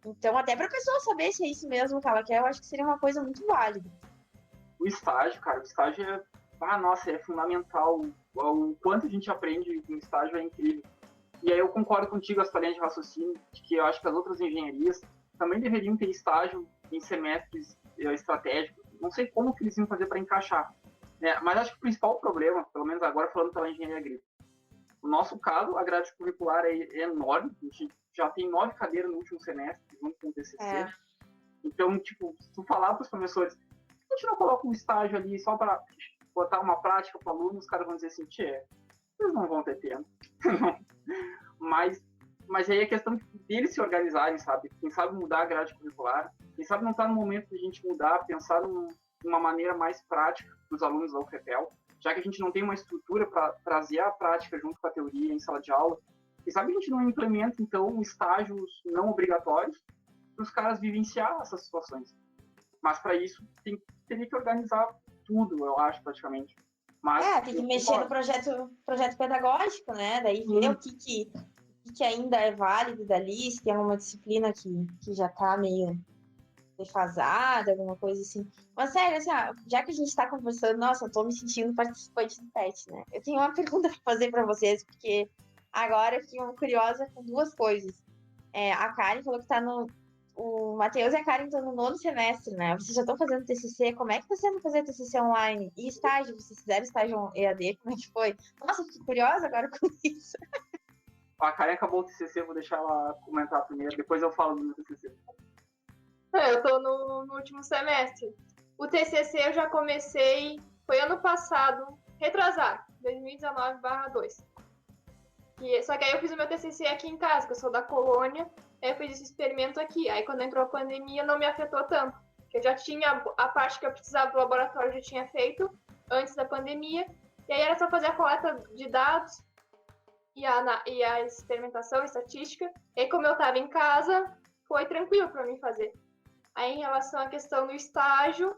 Então, até para a pessoa saber se é isso mesmo que ela quer, eu acho que seria uma coisa muito válida. O estágio, cara, o estágio é... Ah, nossa, é fundamental. O quanto a gente aprende no estágio é incrível. E aí eu concordo contigo, as tua linha de raciocínio, de que eu acho que as outras engenharias também deveriam ter estágio em semestres estratégicos. Não sei como que eles iam fazer para encaixar. Né? Mas acho que o principal problema, pelo menos agora falando pela engenharia agrícola, no nosso caso, a grade curricular é enorme. A gente já tem 9 cadeiras no último semestre, junto com o TCC. É. Então, tipo, se tu falar para os professores, a gente não coloca um estágio ali só para botar uma prática para o aluno, os caras vão dizer assim, eles não vão ter tempo. mas aí é questão deles se organizarem, sabe? Quem sabe mudar a grade curricular, quem sabe não está no momento de a gente mudar, pensar numa maneira mais prática dos alunos da UFPEL, já que a gente não tem uma estrutura para trazer a prática junto com a teoria em sala de aula. Quem sabe a gente não implementa, então, estágios não obrigatórios para os caras vivenciar essas situações. Mas para isso teria que organizar tudo, eu acho, praticamente. Mas, tem que mexer no projeto pedagógico, né? Daí ver o que ainda é válido dali, se tem alguma disciplina que já tá meio defasada, alguma coisa assim. Mas sério, assim, já que a gente tá conversando, nossa, eu tô me sentindo participante do PET, né? Eu tenho uma pergunta pra fazer pra vocês, porque agora eu fiquei curiosa com duas coisas. A Karen falou que tá no... O Matheus e a Karen estão no 9º semestre, né? Vocês já estão fazendo TCC. Como é que tá sendo fazer TCC online? E estágio? Vocês fizeram estágio EAD? Como é que foi? Nossa, fiquei curiosa agora com isso. A Karen acabou o TCC, vou deixar ela comentar primeiro, depois eu falo do meu TCC. Eu tô no último semestre. O TCC eu já comecei, foi ano passado, retrasado, 2019/2. Só que aí eu fiz o meu TCC aqui em casa, que eu sou da colônia, aí eu fiz esse experimento aqui. Aí quando entrou a pandemia não me afetou tanto, porque eu já tinha a parte que eu precisava do laboratório, eu já tinha feito antes da pandemia, e aí era só fazer a coleta de dados e a experimentação, a estatística. E aí, como eu estava em casa, foi tranquilo para mim fazer. Aí, em relação à questão do estágio,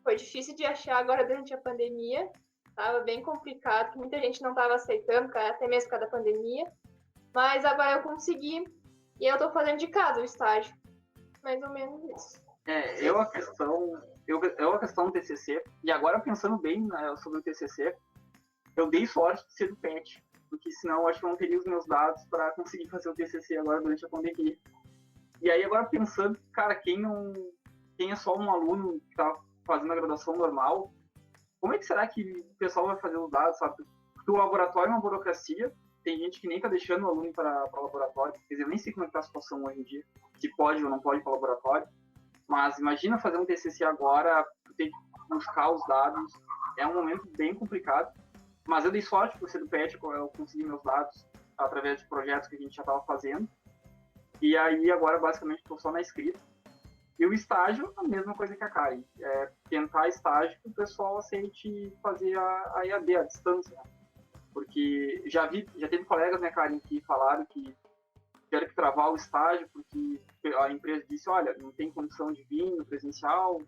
foi difícil de achar agora durante a pandemia. Estava bem complicado, que muita gente não estava aceitando, até mesmo por causa da pandemia. Mas agora eu consegui e eu estou fazendo de casa o estágio. Mais ou menos isso. Eu a questão do TCC, e agora pensando bem sobre o TCC, eu dei sorte de ser do PET, porque senão eu acho que eu não teria os meus dados para conseguir fazer o TCC agora durante a pandemia. E aí agora pensando, cara, quem é só um aluno que está fazendo a graduação normal, como é que será que o pessoal vai fazer os dados, sabe? Porque o laboratório é uma burocracia, tem gente que nem está deixando o aluno para o laboratório, quer dizer, eu nem sei como é que está a situação hoje em dia, se pode ou não pode ir para o laboratório, mas imagina fazer um TCC agora, ter que buscar os dados, é um momento bem complicado, mas eu dei sorte por ser do PET, eu consegui meus dados através de projetos que a gente já estava fazendo, E aí, agora, basicamente, estou só na escrita. E o estágio, a mesma coisa que a Karen. É tentar estágio que o pessoal aceite fazer a EAD, a distância. Né? Porque já teve colegas, né, Karen, que falaram que tiveram que travar o estágio porque a empresa disse, olha, não tem condição de vir no presencial,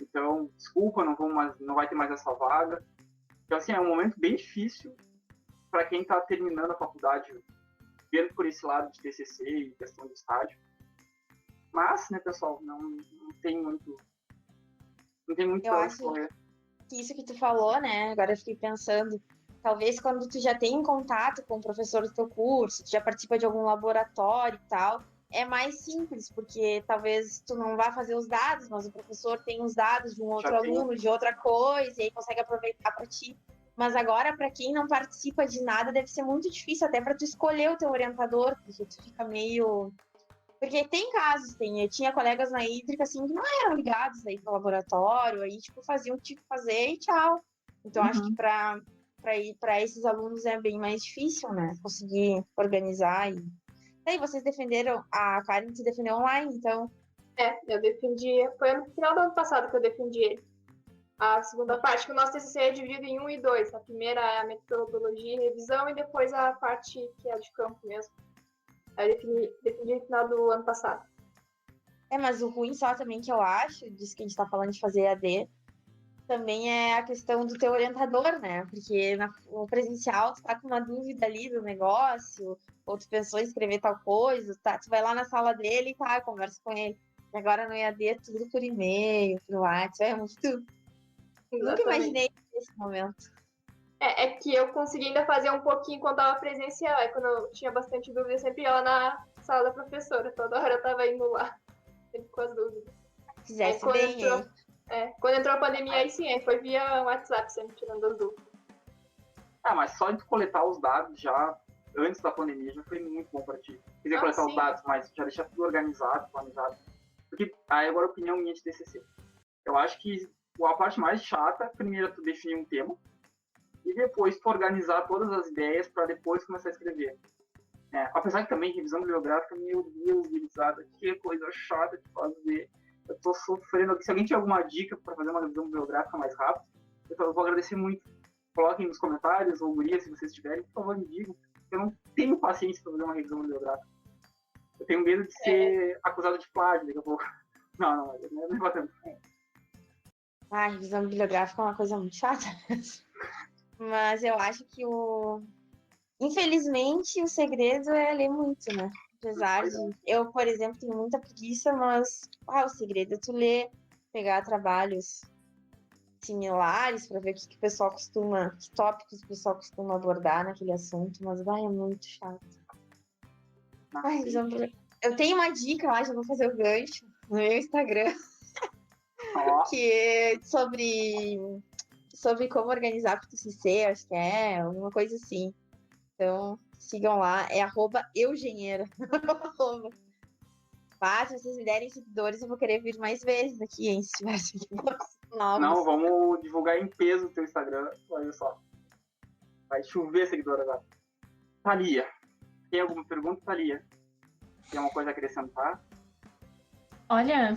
então, desculpa, não vai ter mais essa vaga. Então, assim, é um momento bem difícil para quem está terminando a faculdade, vendo por esse lado de TCC e questão do estágio. Mas, né, pessoal, não tem muito Eu para acho escorrer. que isso que tu falou, né? Agora eu fiquei pensando, talvez quando tu já tem contato com o professor do teu curso, tu já participa de algum laboratório e tal, é mais simples, porque talvez tu não vá fazer os dados, mas o professor tem os dados de um outro Já tem. aluno, de outra coisa, e aí consegue aproveitar para ti. Mas agora, para quem não participa de nada, deve ser muito difícil até para tu escolher o teu orientador, porque tu fica meio. Porque tem casos, eu tinha colegas na hídrica, assim, que não eram ligados aí pro laboratório, aí, tipo, faziam o que tinha que fazer e tchau. Então, acho que para esses alunos é bem mais difícil, né? Conseguir organizar e... Daí, vocês defenderam, a Karen se defendeu online, então... Eu defendi, foi no final do ano passado que eu defendi ele. A segunda parte, que o nosso TCC é dividido em 1 e 2. A primeira é a metodologia e revisão, e depois a parte que é de campo mesmo. Aí eu defendi no final do ano passado. Mas o ruim só também que eu acho, disso que a gente tá falando de fazer EAD, também é a questão do teu orientador, né? Porque no presencial tu tá com uma dúvida ali do negócio, ou tu pensou em escrever tal coisa, tá? Tu vai lá na sala dele e tá, conversa com ele. E agora no EAD é tudo por e-mail, por WhatsApp, é muito... Nunca imaginei esse momento. É que eu consegui ainda fazer um pouquinho quando tava presencial. Aí quando eu tinha bastante dúvida, eu sempre ia lá na sala da professora. Toda hora eu tava indo lá, sempre com as dúvidas. Fizesse bem, hein? Quando entrou a pandemia, aí sim, aí foi via WhatsApp, sempre tirando as dúvidas. Mas só de coletar os dados já, antes da pandemia, já foi muito bom para ti. Quer dizer, coletar sim. os dados, mas já deixar tudo organizado, planejado. Porque, aí agora a opinião minha de TCC. Eu acho que a parte mais chata, primeiro é tu definir um tema, e depois tu organizar todas as ideias para depois começar a escrever. Apesar que também revisão bibliográfica, meu Deus, gurizada, que coisa chata de fazer. Eu tô sofrendo. Se alguém tiver alguma dica para fazer uma revisão bibliográfica mais rápido, eu vou agradecer muito. Coloquem nos comentários, ou guria, se vocês tiverem, por favor, me digam. Eu não tenho paciência para fazer uma revisão bibliográfica. Eu tenho medo de ser acusado de plágio daqui a pouco. Não é bacana. Revisão bibliográfica é uma coisa muito chata. Mas eu acho que infelizmente, o segredo é ler muito, né? Apesar de... Eu, por exemplo, tenho muita preguiça, mas o segredo é tu ler, pegar trabalhos similares para ver que o pessoal costuma... Que tópicos o pessoal costuma abordar naquele assunto, mas, é muito chato. Eu tenho uma dica lá, já vou fazer o gancho no meu Instagram, que é sobre como organizar o TCC, acho que é, alguma coisa assim. Então, sigam lá, é @eugenheira. Se vocês me derem seguidores, eu vou querer vir mais vezes aqui, hein? Se tiver seguidores novos. Não, vamos divulgar em peso o teu Instagram. Olha só. Vai chover seguidor agora. Thalia, tem alguma pergunta, Thalia? Tem alguma coisa a acrescentar? Olha,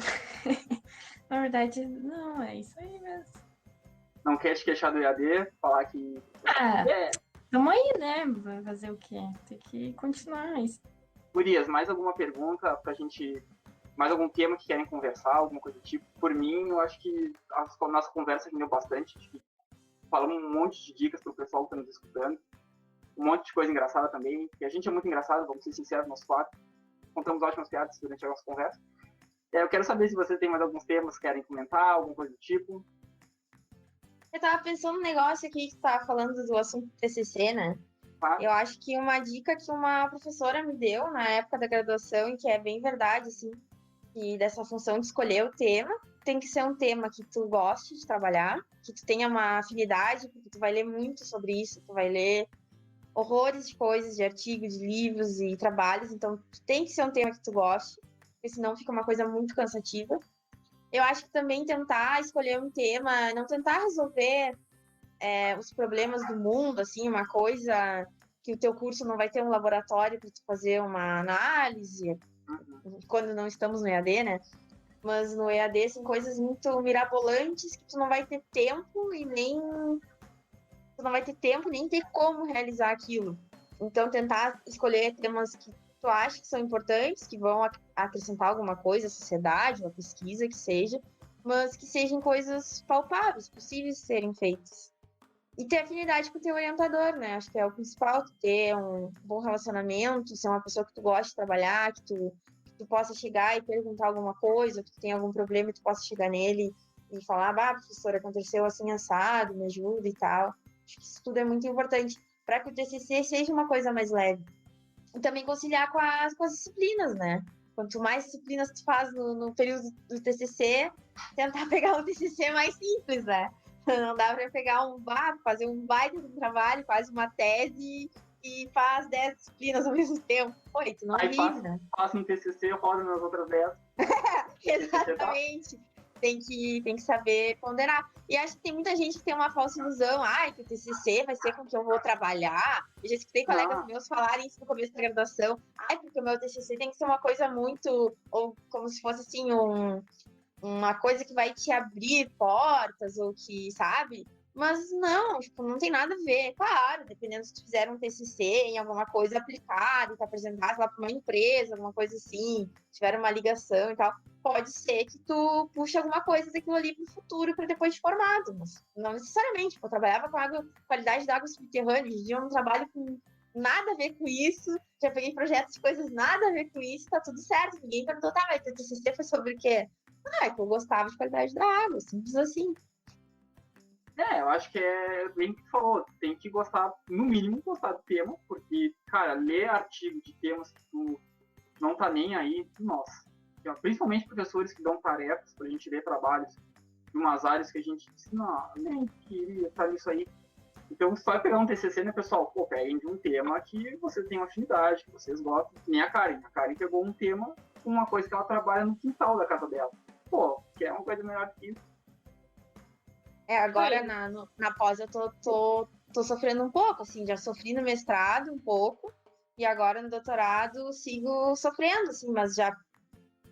na verdade, não, é isso aí mesmo. Não quer te queixar do EAD? Falar que... Tamo aí, né? Vai fazer o quê? Tem que continuar isso. Gurias, mais alguma pergunta pra gente... Mais algum tema que querem conversar? Alguma coisa do tipo? Por mim, eu acho que a nossa conversa rendeu bastante. Falamos um monte de dicas pro pessoal que tá nos escutando. Um monte de coisa engraçada também. E a gente é muito engraçado, vamos ser sinceros, nós quatro. Contamos ótimas piadas durante a nossa conversa. Eu quero saber se vocês têm mais alguns temas que querem comentar, alguma coisa do tipo. Eu tava pensando num negócio aqui que tu tava falando do assunto TCC, né? Eu acho que uma dica que uma professora me deu na época da graduação, e que é bem verdade, assim, que dessa função de escolher o tema, tem que ser um tema que tu goste de trabalhar, que tu tenha uma afinidade, porque tu vai ler muito sobre isso, tu vai ler horrores de coisas, de artigos, de livros e trabalhos, então tem que ser um tema que tu goste, porque senão fica uma coisa muito cansativa. Eu acho que também tentar escolher um tema, não tentar resolver os problemas do mundo, assim, uma coisa que o teu curso não vai ter um laboratório para tu fazer uma análise, quando não estamos no EAD, né? Mas no EAD são coisas muito mirabolantes que tu não vai ter tempo e nem ter como realizar aquilo. Então, tentar escolher temas que tu acha que são importantes, que vão acrescentar alguma coisa à sociedade, uma pesquisa que seja, mas que sejam coisas palpáveis, possíveis de serem feitas. E ter afinidade com o teu orientador, né? Acho que é o principal, ter um bom relacionamento, ser uma pessoa que tu gosta de trabalhar, que tu possa chegar e perguntar alguma coisa, que tu tem algum problema e tu possa chegar nele e falar, professor, aconteceu assim assado, me ajuda e tal. Acho que isso tudo é muito importante para que o TCC seja uma coisa mais leve. E também conciliar com as disciplinas, né? Quanto mais disciplinas tu faz no período do TCC, tentar pegar um TCC mais simples, né? Não dá para pegar fazer um baita de trabalho, faz uma tese e faz 10 disciplinas ao mesmo tempo. Pô, tu não vive, né? Faço um TCC, roda nas outras 10. Exatamente. Tem que saber ponderar. E acho que tem muita gente que tem uma falsa ilusão. Que o TCC vai ser com que eu vou trabalhar. Eu já escutei colegas meus falarem isso no começo da graduação. Porque o meu TCC tem que ser uma coisa muito... Ou como se fosse, assim, uma coisa que vai te abrir portas, ou que, sabe? Mas não, tipo, não tem nada a ver. Claro, dependendo se tu fizer um TCC em alguma coisa aplicada, e tu apresentasse lá para uma empresa, alguma coisa assim, tiver uma ligação e tal, pode ser que tu puxe alguma coisa daquilo ali pro futuro, para depois de formado. Mas não necessariamente. Tipo, eu trabalhava com qualidade da água subterrânea, hoje em dia eu não trabalho com nada a ver com isso, já peguei projetos de coisas nada a ver com isso, tá tudo certo. Ninguém perguntou, mas teu TCC foi sobre o quê? Que eu gostava de qualidade da água, simples assim. Eu acho que é bem que tu falou, tem que gostar, no mínimo, gostar do tema, porque, cara, ler artigo de temas que tu não tá nem aí, nossa. Principalmente professores que dão tarefas pra gente ler trabalhos de umas áreas que a gente diz, não, nem queria estar nisso aí. Então, se vai pegar um TCC, né, pessoal? Peguem de um tema que vocês têm uma afinidade, que vocês gostam, que nem a Karen. A Karen pegou um tema com uma coisa que ela trabalha no quintal da casa dela. Que é uma coisa melhor que isso. Agora na pós eu tô sofrendo um pouco, assim, já sofri no mestrado um pouco, e agora no doutorado sigo sofrendo, assim, mas já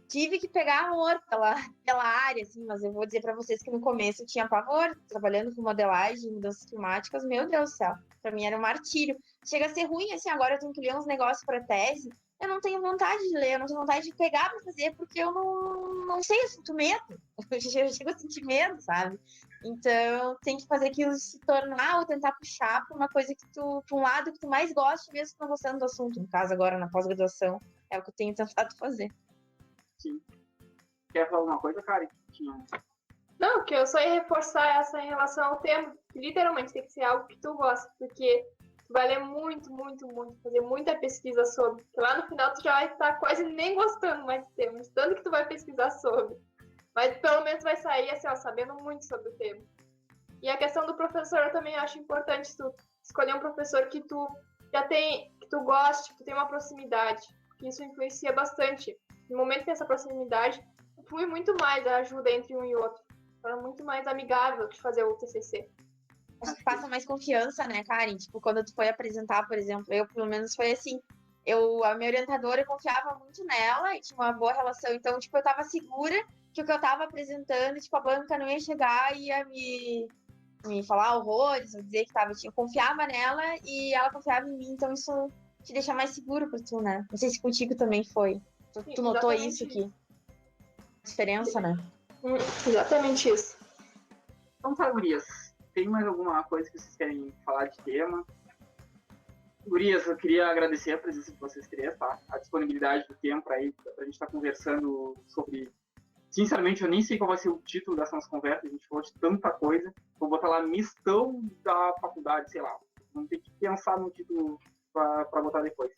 tive que pegar amor pela área, assim, mas eu vou dizer para vocês que no começo eu tinha pavor, trabalhando com modelagem, mudanças climáticas, meu Deus do céu, para mim era um martírio. Chega a ser ruim, assim, agora eu tenho que ler uns negócios para tese, eu não tenho vontade de ler, eu não tenho vontade de pegar para fazer, porque eu não sei, eu sinto medo, eu chego a sentir medo, sabe? Então, tem que fazer aquilo se tornar ou tentar puxar para uma coisa que para um lado que tu mais gosta, mesmo que não gostando do assunto. No caso, agora na pós-graduação, é o que eu tenho tentado fazer. Sim. Quer falar alguma coisa, Karen? Não, que eu só ia reforçar essa em relação ao tema. Literalmente tem que ser algo que tu gosta, porque tu vai ler muito, muito, muito, fazer muita pesquisa sobre. Porque lá no final tu já vai estar quase nem gostando mais do tema, de tanto que tu vai pesquisar sobre. Mas pelo menos vai sair assim, sabendo muito sobre o tema. E a questão do professor eu também acho importante tu escolher um professor que tu já tem, que tu goste, que tu tem uma proximidade, porque isso influencia bastante. No momento que tem essa proximidade, flui muito mais a ajuda entre um e outro. É muito mais amigável de fazer o TCC. Acho que passa mais confiança, né, Karen? Tipo, quando tu foi apresentar, por exemplo, eu pelo menos foi assim. A minha orientadora, eu confiava muito nela e tinha uma boa relação. Então, tipo, eu tava segura que o que eu tava apresentando, tipo, a banca não ia chegar e ia me falar horrores, ou dizer que eu confiava nela e ela confiava em mim, então isso te deixa mais seguro pra tu, né? Não sei se contigo também foi. Tu notou isso aqui? Diferença, né? Exatamente isso. Então tá, gurias. Tem mais alguma coisa que vocês querem falar de tema? Gurias, eu queria agradecer a presença de vocês três, tá? A disponibilidade do tempo aí pra gente estar conversando sobre... Sinceramente, eu nem sei qual vai ser o título dessa nossa conversa, a gente falou de tanta coisa. Vou botar lá mistão da faculdade, sei lá. Vamos ter que pensar no título para botar depois.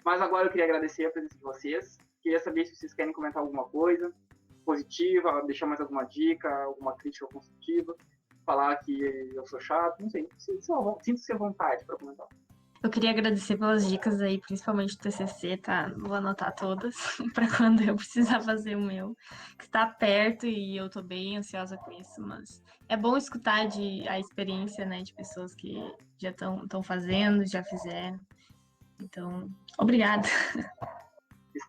Mas agora eu queria agradecer a presença de vocês. Queria saber se vocês querem comentar alguma coisa positiva, deixar mais alguma dica, alguma crítica construtiva, falar que eu sou chato, não sei. Sinta-se à vontade para comentar. Eu queria agradecer pelas dicas aí, principalmente do TCC, tá? Vou anotar todas para quando eu precisar fazer o meu, que está perto e eu tô bem ansiosa com isso, mas é bom escutar a experiência, né, de pessoas que já estão fazendo, já fizeram. Então, obrigada.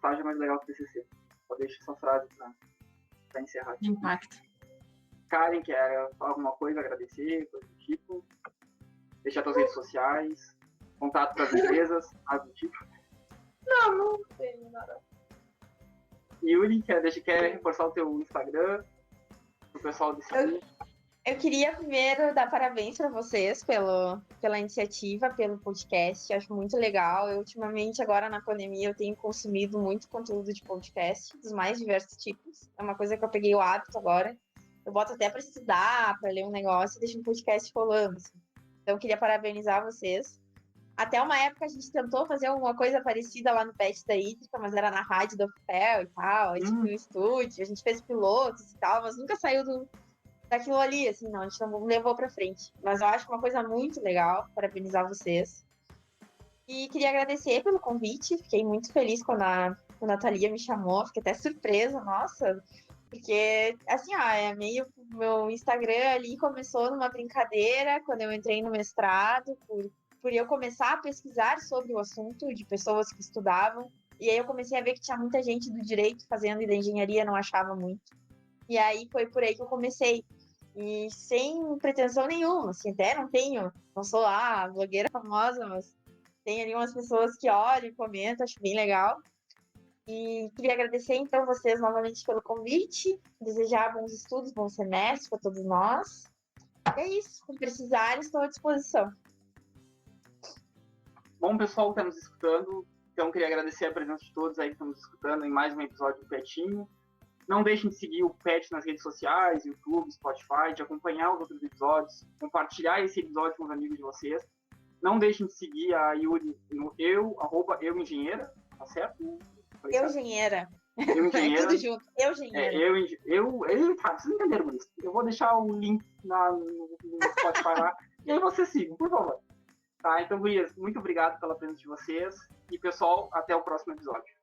estágio é mais legal que o TCC. Só deixo essa frase pra encerrar. De impacto. Karen, quer falar alguma coisa, agradecer, coisa do tipo? Deixar suas redes sociais, contato para as empresas, algo do tipo. Não tenho nada. Yuri, quer reforçar o teu Instagram, pro pessoal decidir? Eu queria primeiro dar parabéns para vocês pela iniciativa, pelo podcast. Acho muito legal. Eu, ultimamente, agora na pandemia, eu tenho consumido muito conteúdo de podcast, dos mais diversos tipos. É uma coisa que eu peguei o hábito agora. Eu boto até para estudar, para ler um negócio e deixo um podcast rolando. Assim. Então, eu queria parabenizar vocês. Até uma época a gente tentou fazer alguma coisa parecida lá no Pet da Hídrica, mas era na rádio do Hotel e tal. A gente foi no estúdio, a gente fez pilotos e tal, mas nunca saiu daquilo ali, assim, não, a gente não levou pra frente. Mas eu acho uma coisa muito legal, parabenizar vocês. E queria agradecer pelo convite, fiquei muito feliz quando a Thalia me chamou, fiquei até surpresa, nossa, porque, assim, é meio, meu Instagram ali começou numa brincadeira, quando eu entrei no mestrado, por eu começar a pesquisar sobre o assunto, de pessoas que estudavam, e aí eu comecei a ver que tinha muita gente do direito fazendo e da engenharia não achava muito. E aí foi por aí que eu comecei. E sem pretensão nenhuma, assim, até não sou blogueira famosa, mas tem ali umas pessoas que olham e comentam, acho bem legal. E queria agradecer, então, vocês novamente pelo convite, desejar bons estudos, bom semestre para todos nós. E é isso, se precisarem, estou à disposição. Bom, pessoal que está nos escutando, então queria agradecer a presença de todos aí que estão nos escutando em mais um episódio do Petinho. Não deixem de seguir o Pet nas redes sociais, YouTube, Spotify, de acompanhar os outros episódios, compartilhar esse episódio com os amigos de vocês. Não deixem de seguir a Yuri no @euengenheira, tá certo? Eugenheira. Euengenheira. Tudo junto. Eugenheira. Vocês entenderam isso. Eu vou deixar o link no Spotify lá, e aí vocês sigam, por favor. Tá, então, Gurias, muito obrigado pela presença de vocês. E, pessoal, até o próximo episódio.